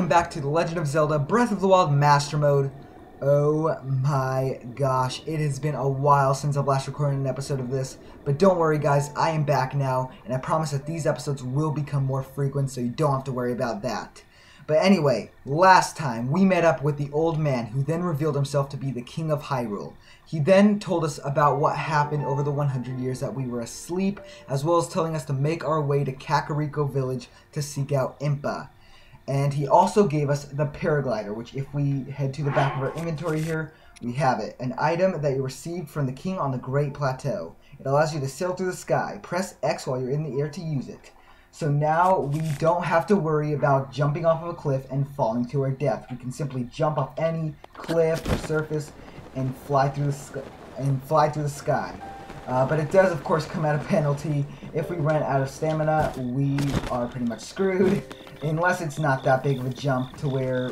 welcome back to The Legend of Zelda Breath of the Wild Master Mode. Oh my gosh, it has been a while since I've last recorded an episode of this, but don't worry guys, I am back now, and I promise that these episodes will become more frequent so you don't have to worry about that. But anyway, last time we met up with the old man who then revealed himself to be the King of Hyrule. He then told us about what happened over the 100 years that we were asleep, as well as telling us to make our way to Kakariko Village to seek out Impa. And he also gave us the paraglider, which if we head to the back of our inventory here, we have it. An item that you received from the king on the Great Plateau. It allows you to sail through the sky. Press X while you're in the air to use it. So now we don't have to worry about jumping off of a cliff and falling to our death. We can simply jump off any cliff or surface and fly through the sky. But it does, of course, come at a penalty. If we run out of stamina, we are pretty much screwed. Unless it's not that big of a jump to where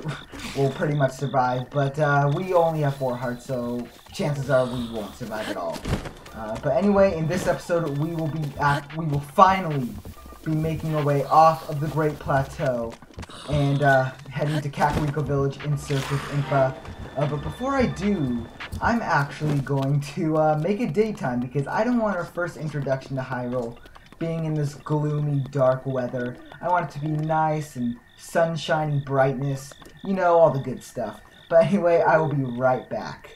we'll pretty much survive. But we only have 4 hearts, so chances are we won't survive at all. But anyway, in this episode, we will finally be making our way off of the Great Plateau and heading to Kakariko Village in search of Impa. But before I do, I'm actually going to make it daytime because I don't want our first introduction to Hyrule being in this gloomy, dark weather. I want it to be nice and sunshiny brightness, you know, all the good stuff. But anyway, I will be right back.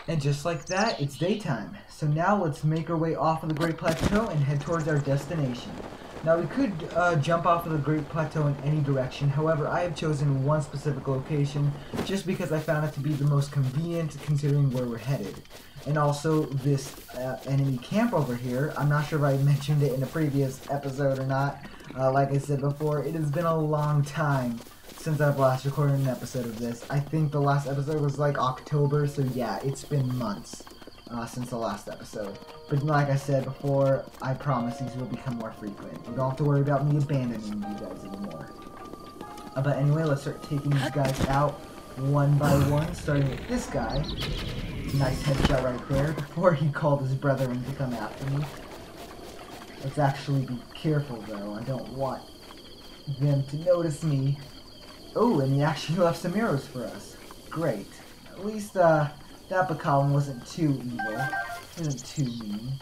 And just like that, it's daytime. So now let's make our way off of the Great Plateau and head towards our destination. Now we could jump off of the Great Plateau in any direction, however I have chosen one specific location just because I found it to be the most convenient considering where we're headed. And also this enemy camp over here, I'm not sure if I mentioned it in a previous episode or not. Like I said before, it has been a long time since I've last recorded an episode of this. I think the last episode was like October, so yeah, it's been months since the last episode. But like I said before, I promise these will become more frequent. You don't have to worry about me abandoning you guys anymore. But anyway, let's start taking these guys out one by one, starting with this guy. Nice headshot right there, before he called his brother in to come after me. Let's actually be careful though, I don't want them to notice me. Oh, and he actually left some arrows for us. Great. At least that Bakalon wasn't too evil. Wasn't too mean.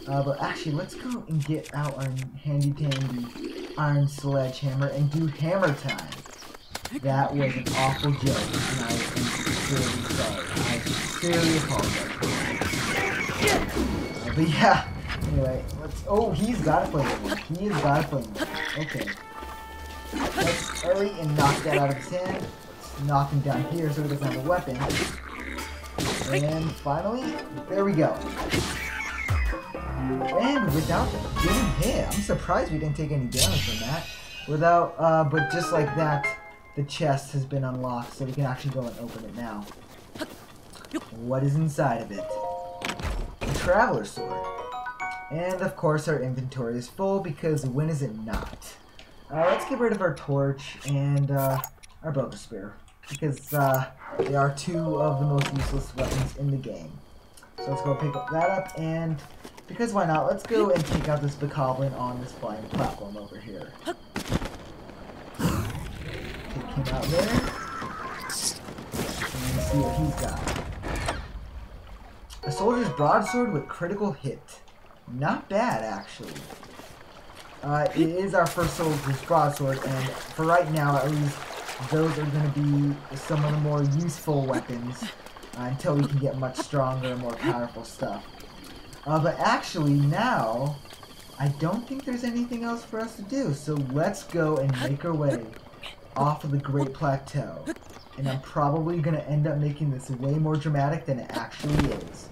But actually, let's go and get out our handy-dandy iron sledgehammer and do hammer time. That was an awful joke, and I am sincerely sorry. I sincerely apologize for it. But yeah, anyway, let's... Oh, he's got a flame. He has got a flame. Okay. Let's hurry and knock that out of his hand. Let's knock him down here so he doesn't have a weapon. And finally, there we go. And without getting hit, I'm surprised we didn't take any damage from that. But just like that, the chest has been unlocked, so we can actually go and open it now. What is inside of it? A traveler's sword. And of course our inventory is full because when is it not? Let's get rid of our torch and our bow to spear, because they are 2 of the most useless weapons in the game. So let's go pick that up, and because why not, let's go and take out this Bokoblin on this flying platform over here. Take him out there, and see what he's got. A soldier's broadsword with critical hit. Not bad, actually. It is our first soldier's broadsword, and for right now, at least, those are going to be some of the more useful weapons until we can get much stronger and more powerful stuff. But actually, now, I don't think there's anything else for us to do, so let's go and make our way off of the Great Plateau. And I'm probably going to end up making this way more dramatic than it actually is,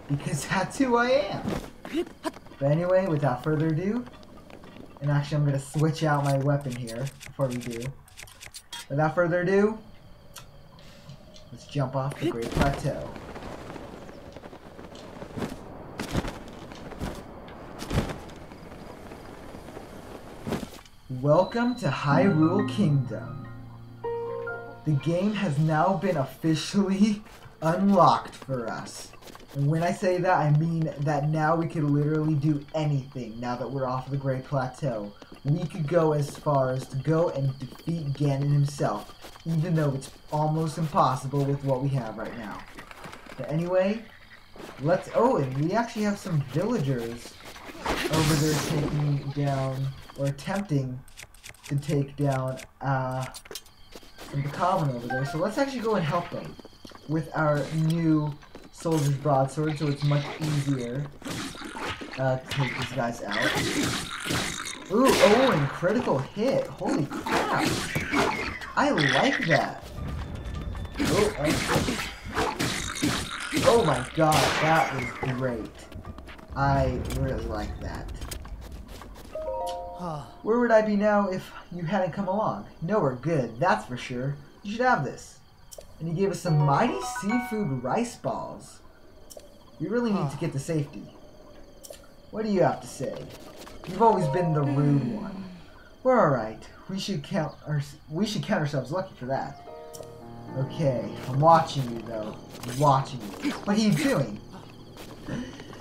because that's who I am. But anyway, without further ado, and actually I'm going to switch out my weapon here before we do. Without further ado, let's jump off the Great Plateau. Welcome to Hyrule Kingdom. The game has now been officially unlocked for us. And when I say that, I mean that now we could literally do anything now that we're off the Great Plateau. We could go as far as to go and defeat Ganon himself, even though it's almost impossible with what we have right now. But anyway, oh, and we actually have some villagers over there taking down, or attempting to take down, the common over there. So let's actually go and help them with our new soldier's broadsword, so it's much easier to take these guys out. Ooh, oh, and critical hit. Holy crap. I like that. Oh my god, that was great. I really like that. Where would I be now if you hadn't come along? Nowhere good, that's for sure. You should have this. And he gave us some mighty seafood rice balls. We really need to get to safety. What do you have to say? You've always been the rude one. We're alright. We should count ourselves lucky for that. Okay, I'm watching you though. I'm watching you. What are you doing?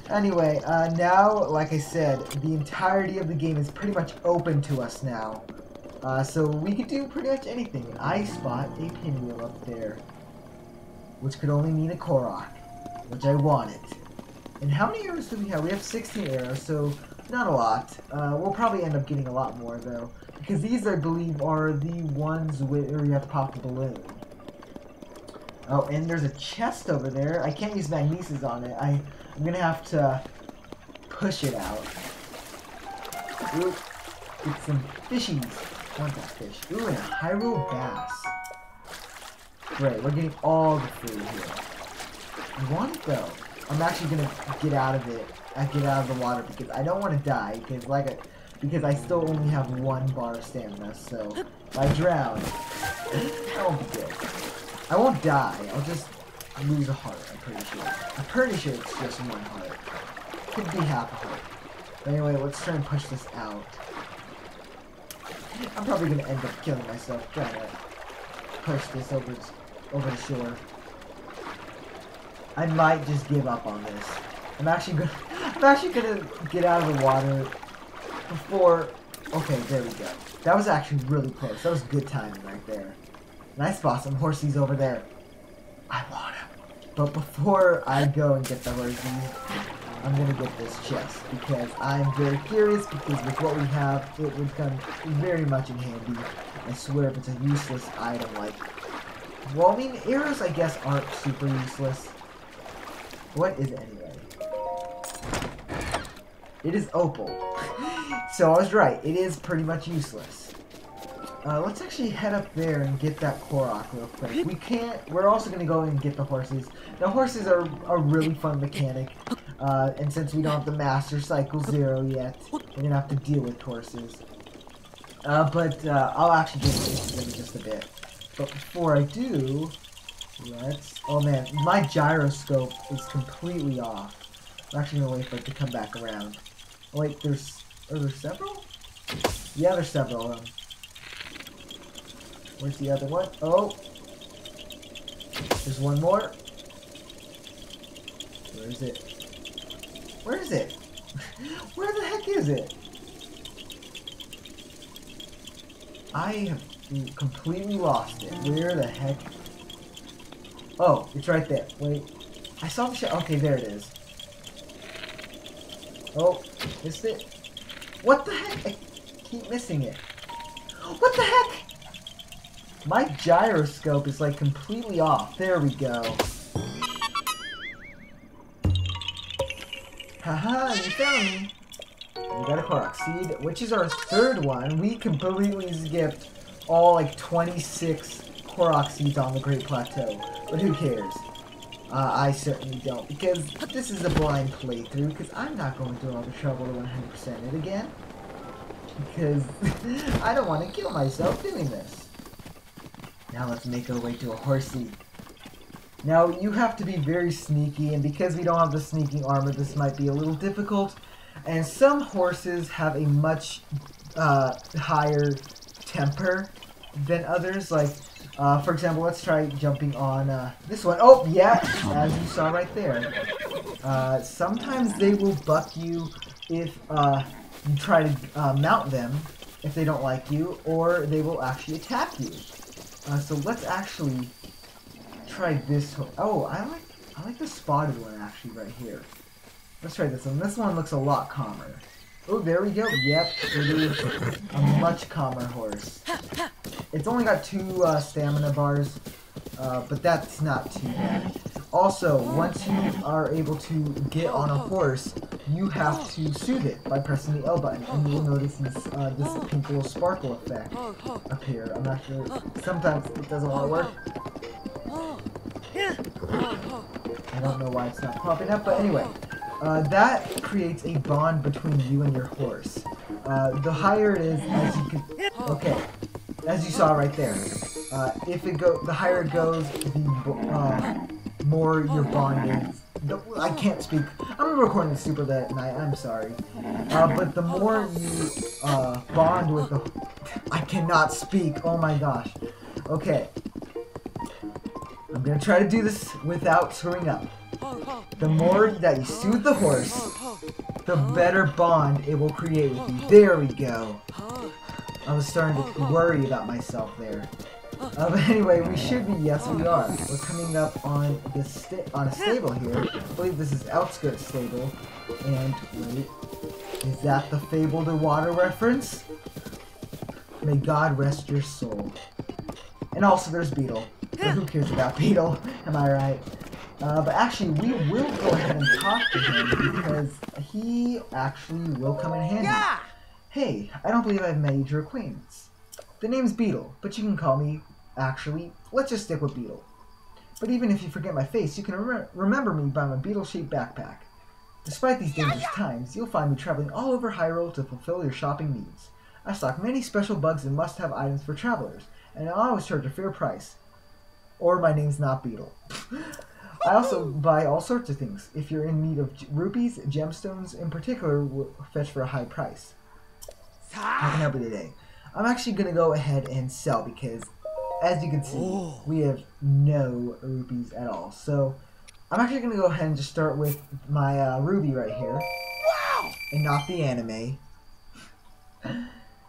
Anyway, now, like I said, the entirety of the game is pretty much open to us now. So we could do pretty much anything. And I spot a pinwheel up there, which could only mean a Korok, which I wanted. And how many arrows do we have? We have 16 arrows, so not a lot. We'll probably end up getting a lot more, though, because these, I believe, are the ones where you have to pop the balloon. Oh, and there's a chest over there. I can't use magnesis on it. I'm gonna have to push it out. Ooh, get some fishies. I want that fish. Ooh, and a Hyrule bass. Great, we're getting all the food here. I want it though. I'm actually gonna get out of it. Get out of the water because I don't want to die. Because I still only have 1 bar of stamina. So if I drown, that won't be good. I won't die. I'll just lose a heart. I'm pretty sure. I'm pretty sure it's just 1 heart. Could be half a heart. But anyway, let's try and push this out. I'm probably gonna end up killing myself trying to push this over the shore. I might just give up on this. I'm actually gonna get out of the water before. Okay, there we go. That was actually really close. That was good timing right there. And I spot some horsies over there. I want them. But before I go and get the horsies, I'm gonna get this chest because I'm very curious. Because with what we have, it would come very much in handy. I swear, if it's a useless item, like, well, I mean, arrows, I guess, aren't super useless. What is it anyway? It is opal. So I was right. It is pretty much useless. Let's actually head up there and get that Korok real quick. We're also going to go and get the horses. Now, horses are a really fun mechanic. And since we don't have the Master Cycle 0 yet, we're going to have to deal with horses. But I'll actually get into them in just a bit. But before I do, oh man, my gyroscope is completely off. I'm actually going to wait for it to come back around. Oh wait, are there several? Yeah, there's several of them. Where's the other one? Oh! There's one more. Where is it? Where is it? Where the heck is it? I have completely lost it. Where the heck? Oh, it's right there. Wait. I saw the shit. Okay, there it is. Oh, missed it. What the heck? I keep missing it. What the heck? My gyroscope is like completely off. There we go. Haha, you found me. We got a Korok seed, which is our 3rd one. We completely skipped all like 26 Korok seeds on the Great Plateau. But who cares? I certainly don't, because this is a blind playthrough, because I'm not going through all the trouble to 100% it again. Because I don't want to kill myself doing this. Now let's make our way to a horsey. Now you have to be very sneaky, and because we don't have the sneaking armor, this might be a little difficult. And some horses have a much higher temper than others. Like For example, let's try jumping on this one. Oh, yeah, as you saw right there. Sometimes they will buck you if you try to mount them if they don't like you, or they will actually attack you. So let's actually try this. Oh, I like the spotted one actually right here. Let's try this one. This one looks a lot calmer. Oh, there we go. Yep, it is a much calmer horse. It's only got 2 stamina bars, but that's not too bad. Also, once you are able to get on a horse, you have to soothe it by pressing the L button, and you will notice this pink little sparkle effect appear. I'm not sure. Sometimes it doesn't want to work. I don't know why it's not popping up, but anyway. That creates a bond between you and your horse. The higher it is, as you can... Okay. As you saw right there. The higher it goes, the more your bond is. I can't speak. I'm recording super late at night. I'm sorry. But the more you bond with the... I cannot speak. Oh my gosh. Okay. I'm gonna try to do this without screwing up. The more that you soothe the horse, the better bond it will create with you. There we go. I was starting to worry about myself there. But anyway, we should be. Yes, we are. We're coming up on this on a stable here. I believe this is Outskirts Stable. And wait, is that the Fable to Water reference? May God rest your soul. And also, there's Beetle. But who cares about Beetle? Am I right? But actually, we will go ahead and talk to him because he actually will come in handy. Yeah! Hey, I don't believe I've made your acquaintance. The name's Beetle, but you can call me, actually, let's just stick with Beetle. But even if you forget my face, you can remember me by my beetle-shaped backpack. Despite these dangerous times, you'll find me traveling all over Hyrule to fulfill your shopping needs. I stock many special bugs and must-have items for travelers, and I always charge a fair price. Or my name's not Beetle. I also buy all sorts of things. If you're in need of rupees, gemstones in particular will fetch for a high price. How can I help you today? I'm actually going to go ahead and sell because, as you can see, we have no rupees at all. So, I'm actually going to go ahead and just start with my ruby right here. Wow! And not the anime.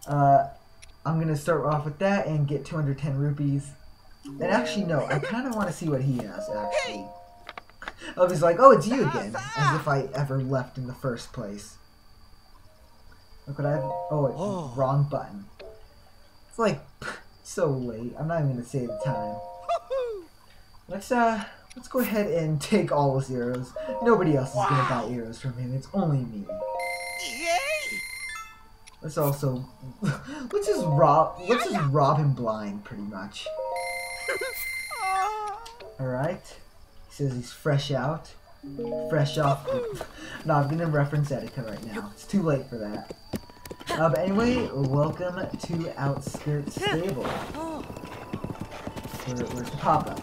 I'm going to start off with that and get 210 rupees. And actually, no, I kind of want to see what he has, actually. I was like, oh, it's you again. As if I ever left in the first place. Look what I have. Oh, it's wrong button. It's like, so late. I'm not even going to say the time. Let's go ahead and take all his arrows. Nobody else is going to buy arrows from him. It's only me. Let's also, let's just rob him blind, pretty much. Alright. He says he's fresh out. Fresh off. No, I'm gonna reference Etika right now. It's too late for that. But anyway, welcome to Outskirts Stable. Where's the pop-up?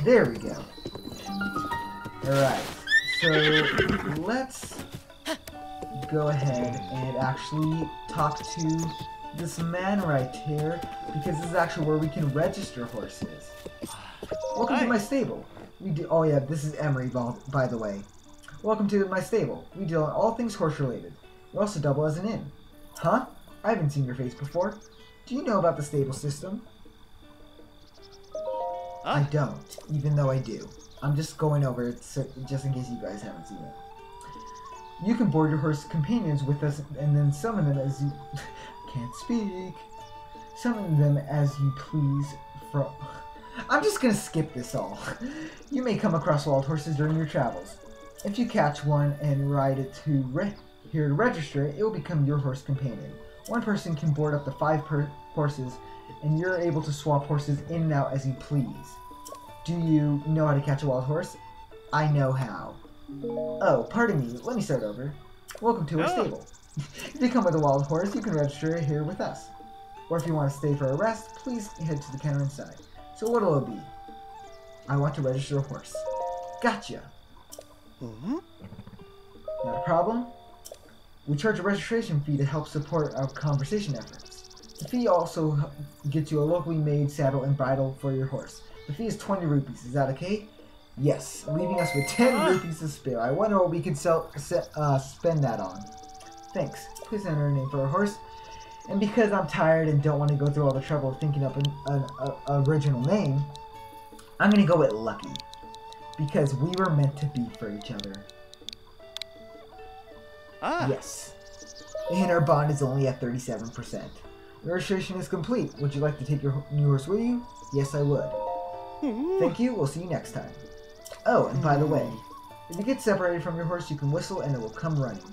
There we go. Alright. So, let's go ahead and actually talk to this man right here, because this is actually where we can register horses. Welcome to my stable. Oh yeah, this is Emery, by the way. Welcome to my stable. We deal in all things horse-related. We also double as an inn. Huh? I haven't seen your face before. Do you know about the stable system? I don't, even though I do. I'm just going over it just in case you guys haven't seen it. You can board your horse companions with us and then summon them as you... can't speak. Summon them as you please from... I'm just gonna skip this all. You may come across wild horses during your travels. If you catch one and ride it here to register it, it will become your horse companion. One person can board up to 5 horses, and you're able to swap horses in and out as you please. Do you know how to catch a wild horse? I know how. Oh, pardon me, let me start over. Welcome to our stable. If you come with a wild horse, you can register it here with us. Or if you want to stay for a rest, please head to the counter inside. So what'll it be? I want to register a horse. Gotcha. Not a problem. We charge a registration fee to help support our conversation efforts. The fee also gets you a locally made saddle and bridle for your horse. The fee is 20 rupees. Is that okay? Yes, leaving us with 10 rupees to spare. I wonder what we could spend that on. Thanks. Please enter a name for a horse. And because I'm tired and don't want to go through all the trouble of thinking up an original name, I'm going to go with Lucky. Because we were meant to be for each other. Yes. And our bond is only at 37%. Registration is complete. Would you like to take your new horse with you? Yes, I would. Thank you. We'll see you next time. Oh, and by the way, if you get separated from your horse, you can whistle and it will come running.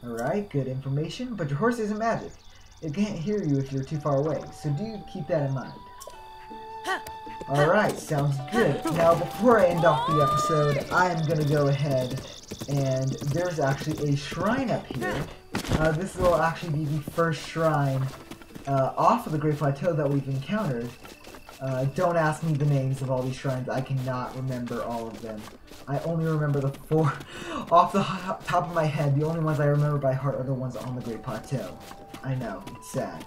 Alright, good information, but your horse isn't magic. It can't hear you if you're too far away, so do keep that in mind. Alright, sounds good. Now, before I end off the episode, I'm going to go ahead and there's actually a shrine up here. This will actually be the first shrine off of the Great Plateau that we've encountered. Don't ask me the names of all these shrines. I cannot remember all of them. I only remember the 4 off the top of my head. The only ones I remember by heart are the ones on the Great Plateau. I know, it's sad.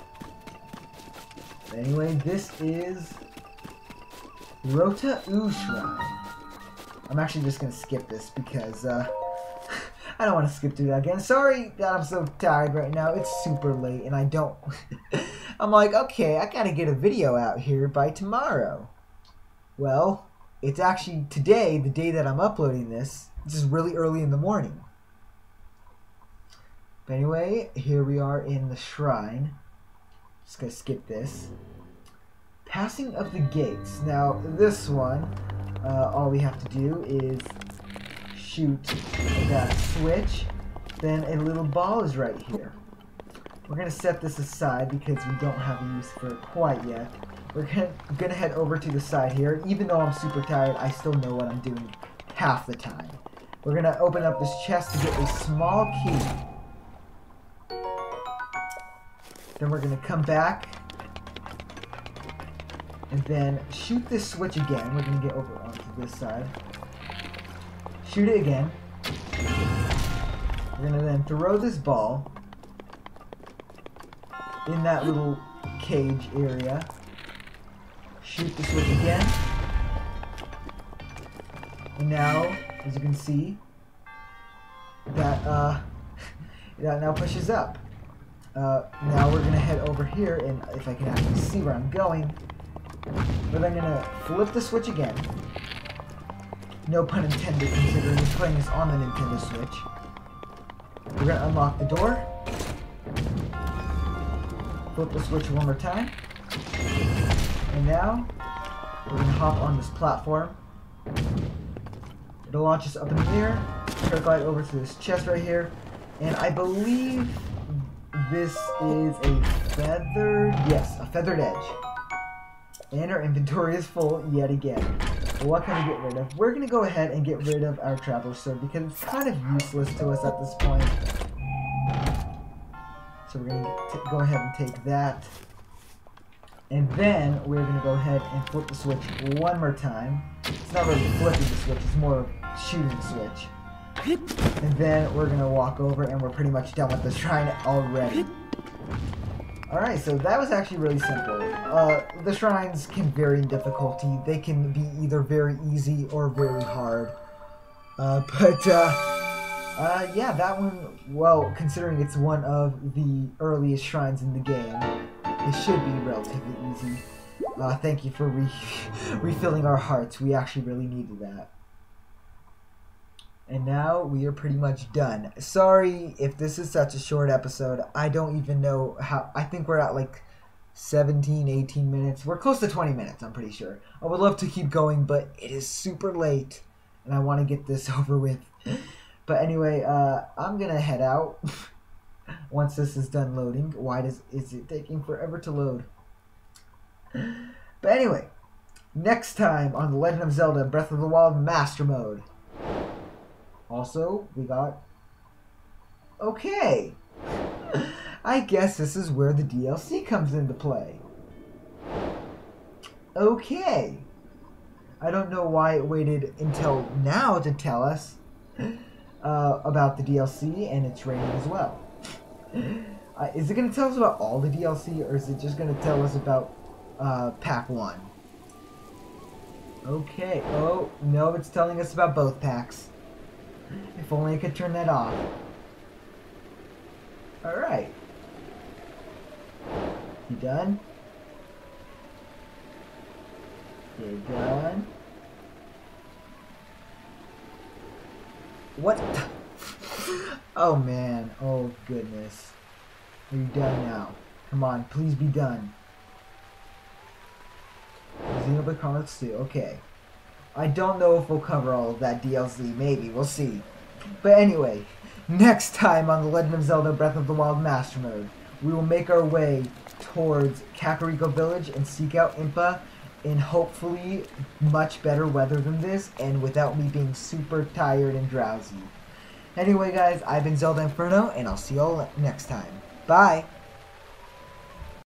But anyway, this is Rota U Shrine. I'm actually just going to skip this because I don't want to skip through that again. Sorry that I'm so tired right now. It's super late and I don't... I'm like, okay, I gotta get a video out here by tomorrow. Well, it's actually today, the day that I'm uploading this. This is really early in the morning. But anyway, here we are in the shrine. Just gonna skip this. Passing of the gates. Now, this one, all we have to do is shoot that switch. Then a little ball is right here. We're going to set this aside because we don't have a use for it quite yet. We're going to head over to the side here. Even though I'm super tired, I still know what I'm doing half the time. We're going to open up this chest to get a small key. Then we're going to come back and then shoot this switch again. We're going to get over onto this side. Shoot it again. We're going to then throw this ball in that little cage area. Shoot the switch again. And now, as you can see, that that now pushes up. Now we're gonna head over here, and if I can actually see where I'm going, but I'm gonna flip the switch again. No pun intended, considering we're playing this on the Nintendo Switch. We're gonna unlock the door. Flip the switch one more time. And now, we're going to hop on this platform. It'll launch us up in the air. Paraglide over to this chest right here. And I believe this is a feathered... Yes, a feathered edge. And our inventory is full yet again. What can we get rid of? We're going to go ahead and get rid of our Traveler's Sword because it's kind of useless to us at this point. So we're going to go ahead and take that. And then we're going to go ahead and flip the switch one more time. It's not really flipping the switch, it's more of shooting the switch. And then we're going to walk over and we're pretty much done with the shrine already. Alright, so that was actually really simple. The shrines can vary in difficulty. They can be either very easy or very hard. Yeah, that one, well, considering it's one of the earliest shrines in the game, it should be relatively easy. Thank you for refilling our hearts. We actually really needed that. And now we are pretty much done. Sorry if this is such a short episode. I don't even know how... I think we're at like 17, 18 minutes. We're close to 20 minutes, I'm pretty sure. I would love to keep going, but it is super late. And I want to get this over with. But anyway, I'm going to head out once this is done loading. Why is it taking forever to load? But anyway, next time on The Legend of Zelda Breath of the Wild Master Mode. Also, we got... Okay. I guess this is where the DLC comes into play. Okay. I don't know why it waited until now to tell us about the DLC and its rating as well. Is it going to tell us about all the DLC, or is it just going to tell us about pack 1? Okay. Oh, no, it's telling us about both packs. If only I could turn that off. Alright. You done? You're done? What? Oh man. Oh goodness. Are you done now? Come on, please be done. Xenoblade Chronicles 2, okay. I don't know if we'll cover all of that DLC, maybe, we'll see. But anyway, next time on The Legend of Zelda Breath of the Wild Master Mode, we will make our way towards Kakariko Village and seek out Impa in hopefully much better weather than this and without me being super tired and drowsy. Anyway guys, I've been Zelda Inferno and I'll see you all next time. Bye!